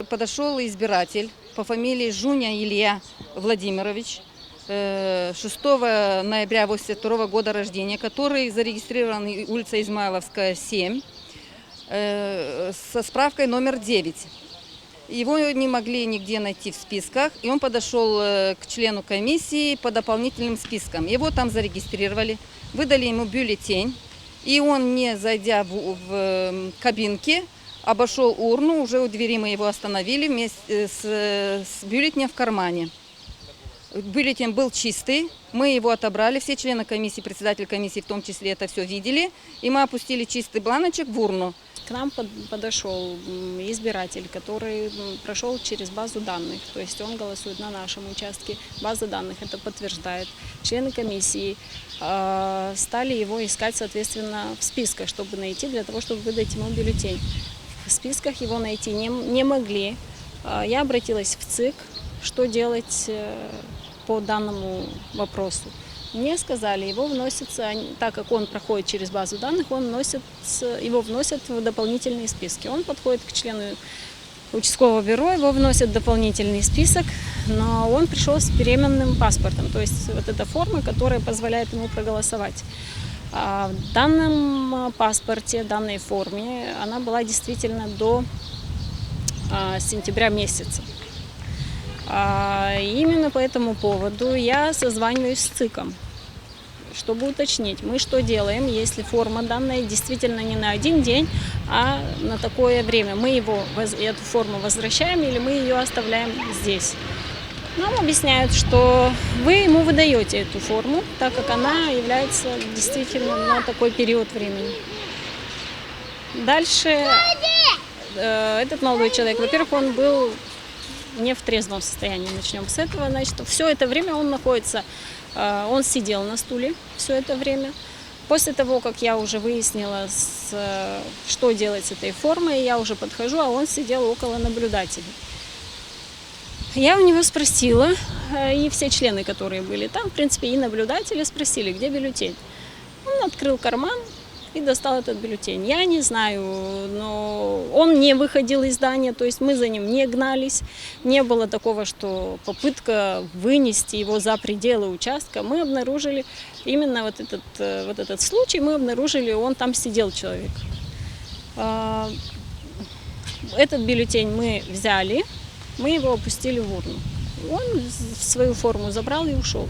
подошел избиратель по фамилии Жуня Илья Владимирович, 6 ноября 1982 года рождения, который зарегистрирован улица Измайловская, 7, со справкой номер 9. Его не могли нигде найти в списках, и он подошел к члену комиссии по дополнительным спискам. Его там зарегистрировали, выдали ему бюллетень, и он, не зайдя в кабинке, обошел урну, уже у двери мы его остановили вместе с бюллетенем в кармане. Бюллетень был чистый, мы его отобрали, все члены комиссии, председатель комиссии в том числе это все видели, и мы опустили чистый бланочек в урну. К нам подошел избиратель, который прошел через базу данных, то есть он голосует на нашем участке. База данных это подтверждает. Члены комиссии стали его искать, соответственно, в списках, чтобы найти, для того, чтобы выдать ему бюллетень. В списках его найти не могли. Я обратилась в ЦИК, что делать по данному вопросу. Мне сказали, его вносится, так как он проходит через базу данных, его вносят в дополнительные списки. Он подходит к члену участкового бюро, его вносят в дополнительный список, но он пришел с беременным паспортом, то есть вот эта форма, которая позволяет ему проголосовать. А в данном паспорте, данной форме, она была действительно до сентября месяца. Именно по этому поводу я созваниваюсь с ЦИКом, чтобы уточнить, мы что делаем, если форма данная действительно не на один день, а на такое время. Мы эту форму возвращаем или мы ее оставляем здесь. Нам объясняют, что вы ему выдаете эту форму, так как она является действительно на такой период времени. Дальше этот молодой человек, во-первых, он был не в трезвом состоянии, начнем с этого. Значит, все это время он сидел на стуле все это время. После того, как я уже выяснила, что делать с этой формой, я уже подхожу, а он сидел около наблюдателей. Я у него спросила, и все члены, которые были там, в принципе, и наблюдатели спросили, где бюллетень. Он открыл карман и достал этот бюллетень. Я не знаю, но он не выходил из здания, то есть мы за ним не гнались. Не было такого, что попытка вынести его за пределы участка. Мы обнаружили именно вот этот случай, он там сидел, человек. Этот бюллетень мы взяли, мы его опустили в урну. Он свою форму забрал и ушел.